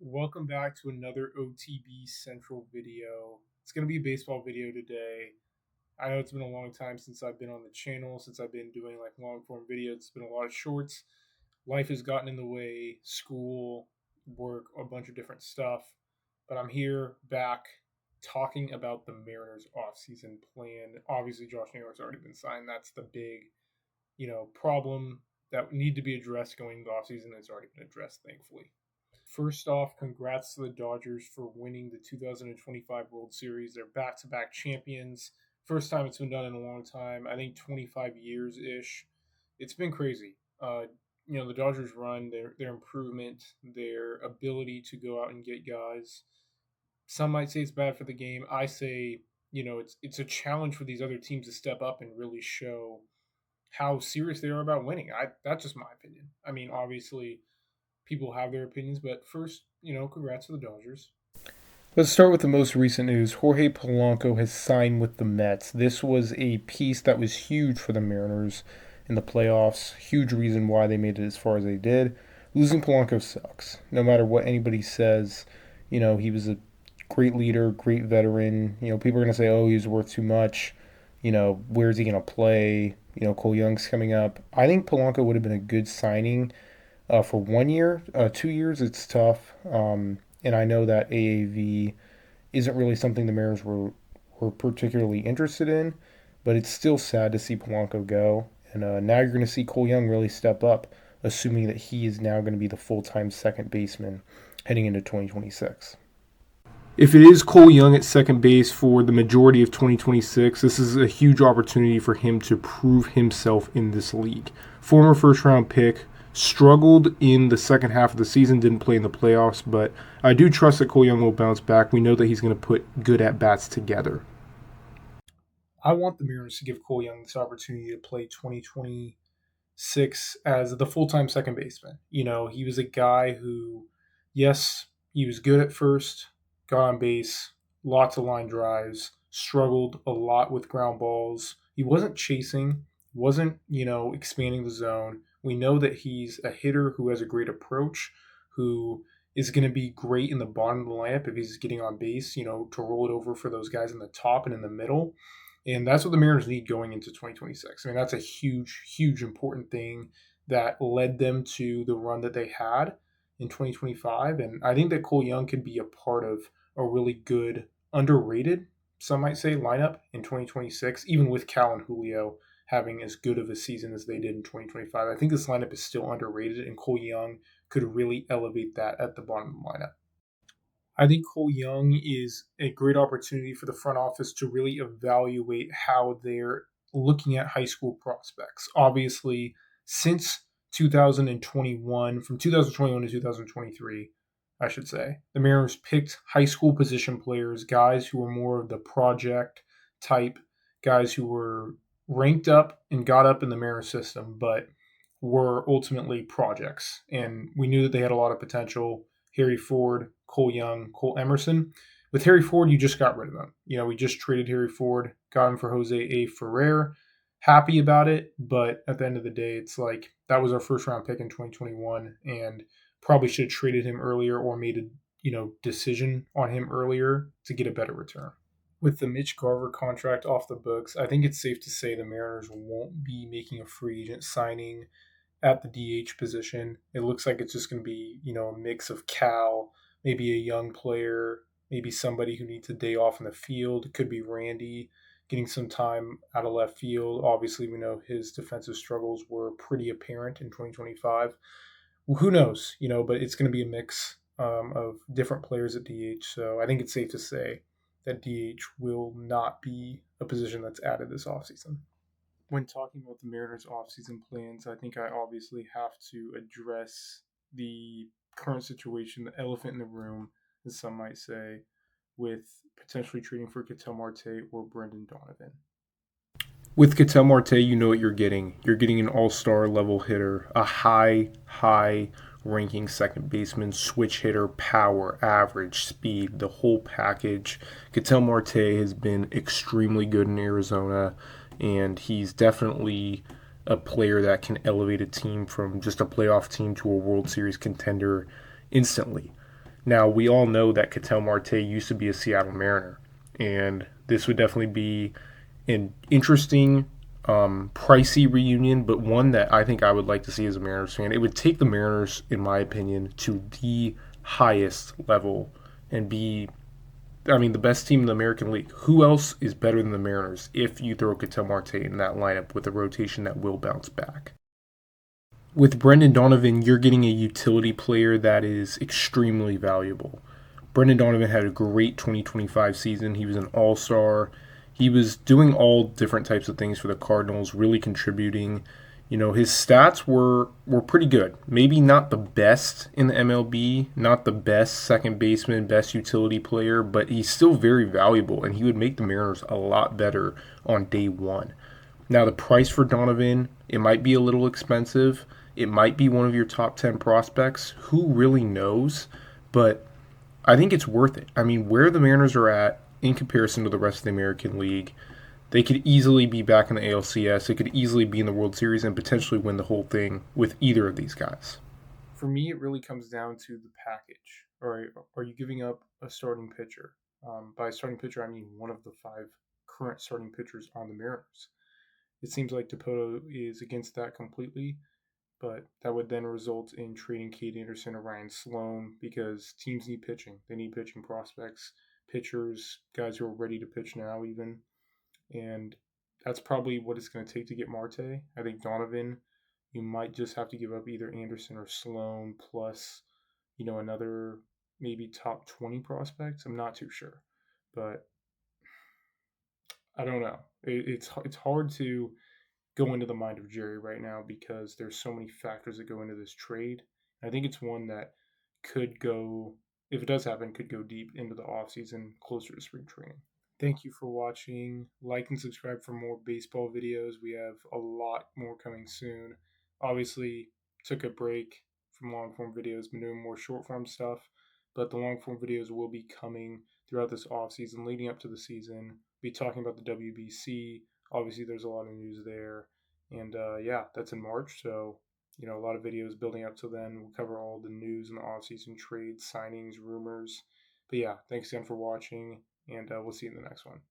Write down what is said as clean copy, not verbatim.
Welcome back to another OTB Central video. It's going to be a baseball video today. I know it's been a long time since I've been on the channel, since I've been doing like long form videos. It's been a lot of shorts. Life has gotten in the way, school, work, a bunch of different stuff. But I'm here back talking about the Mariners offseason plan. Obviously, Josh Naylor's already been signed. That's the big, problem that need to be addressed going into the offseason. It's already been addressed, thankfully. First off, congrats to the Dodgers for winning the 2025 World Series. They're back-to-back champions. First time it's been done in a long time. I think 25 years ish. It's been crazy. The Dodgers run, their improvement, their ability to go out and get guys. Some might say it's bad for the game. I say, it's a challenge for these other teams to step up and really show how serious they are about winning. That's just my opinion. I mean, obviously people have their opinions, but first, congrats to the Dodgers. Let's start with the most recent news. Jorge Polanco has signed with the Mets. This was a piece that was huge for the Mariners in the playoffs. Huge reason why they made it as far as they did. Losing Polanco sucks. No matter what anybody says, he was a great leader, great veteran. People are going to say, oh, he's worth too much. Where's he going to play? Cole Young's coming up. I think Polanco would have been a good signing for 1 year. 2 years, it's tough. And I know that AAV isn't really something the Mariners were particularly interested in, but it's still sad to see Polanco go. And now you're going to see Cole Young really step up, assuming that he is now going to be the full-time second baseman heading into 2026. If it is Cole Young at second base for the majority of 2026, this is a huge opportunity for him to prove himself in this league. Former first-round pick, struggled in the second half of the season, didn't play in the playoffs, but I do trust that Cole Young will bounce back. We know that he's going to put good at-bats together. I want the Mariners to give Cole Young this opportunity to play 2026 as the full-time second baseman. He was a guy who, yes, he was good at first, got on base, lots of line drives, struggled a lot with ground balls. He wasn't chasing, wasn't, expanding the zone. We know that he's a hitter who has a great approach, who is going to be great in the bottom of the lineup if he's getting on base, to roll it over for those guys in the top and in the middle. And that's what the Mariners need going into 2026. I mean, that's a huge, huge important thing that led them to the run that they had in 2025. And I think that Cole Young could be a part of a really good, underrated, some might say, lineup in 2026, even with Cal and Julio having as good of a season as they did in 2025. I think this lineup is still underrated, and Cole Young could really elevate that at the bottom of the lineup. I think Cole Young is a great opportunity for the front office to really evaluate how they're looking at high school prospects. Obviously, since 2021, from 2021 to 2023, I should say, the Mariners picked high school position players, guys who were more of the project type, guys who were ranked up and got up in the Mariners system, but were ultimately projects. And we knew that they had a lot of potential. Harry Ford, Cole Young, Cole Emerson. With Harry Ford, you just got rid of him. We just traded Harry Ford, got him for Jose A. Ferrer. Happy about it, but at the end of the day, it's like that was our first round pick in 2021, and probably should have traded him earlier or made a decision on him earlier to get a better return. With the Mitch Garver contract off the books, I think it's safe to say the Mariners won't be making a free agent signing at the DH position. It looks like it's just going to be, a mix of Cal, maybe a young player, maybe somebody who needs a day off in the field. It could be Randy getting some time out of left field. Obviously, we know his defensive struggles were pretty apparent in 2025. Well, who knows, but it's going to be a mix of different players at DH. So I think it's safe to say that DH will not be a position that's added this offseason. When talking about the Mariners' offseason plans, I think I obviously have to address the current situation, the elephant in the room, as some might say, with potentially trading for Ketel Marte or Brendan Donovan. With Ketel Marte, you know what you're getting. You're getting an all-star level hitter, a high ranking second baseman, switch hitter, power, average, speed, the whole package. Ketel Marte has been extremely good in Arizona, and he's definitely a player that can elevate a team from just a playoff team to a World Series contender instantly. Now, we all know that Ketel Marte used to be a Seattle Mariner, and this would definitely be an interesting, pricey reunion, but one that I think I would like to see as a Mariners fan. It would take the Mariners, in my opinion, to the highest level and be, I mean, the best team in the American League. Who else is better than the Mariners if you throw Ketel Marte in that lineup with a rotation that will bounce back? With Brendan Donovan, you're getting a utility player that is extremely valuable. Brendan Donovan had a great 2025 season. He was an all star. He was doing all different types of things for the Cardinals, really contributing. You know, his stats were pretty good. Maybe not the best in the MLB, not the best second baseman, best utility player, but he's still very valuable, and he would make the Mariners a lot better on day one. Now, the price for Donovan, it might be a little expensive. It might be one of your top 10 prospects. Who really knows? But I think it's worth it. I mean, where the Mariners are at in comparison to the rest of the American League, they could easily be back in the ALCS. They could easily be in the World Series and potentially win the whole thing with either of these guys. For me, it really comes down to the package. Are you giving up a starting pitcher? By starting pitcher, I mean one of the five current starting pitchers on the Mariners. It seems like Dipoto is against that completely, but that would then result in trading Cade Anderson or Ryan Sloan because teams need pitching. They need pitching prospects, pitchers, guys who are ready to pitch now, even. And that's probably what it's going to take to get Marte. I think Donovan, you might just have to give up either Anderson or Sloan plus, another maybe top 20 prospects. I'm not too sure, but I don't know. It's hard to go into the mind of Jerry right now because there's so many factors that go into this trade. I think it's one that could go, if it does happen, could go deep into the offseason, closer to spring training. Thank you for watching. Like and subscribe for more baseball videos. We have a lot more coming soon. Obviously, took a break from long form videos, been doing more short form stuff, but the long form videos will be coming throughout this off season, leading up to the season. Be talking about the WBC. Obviously, there's a lot of news there, and yeah, that's in March. So a lot of videos building up to then. We'll cover all the news in the off season, trades, signings, rumors. But yeah, thanks again for watching, and we'll see you in the next one.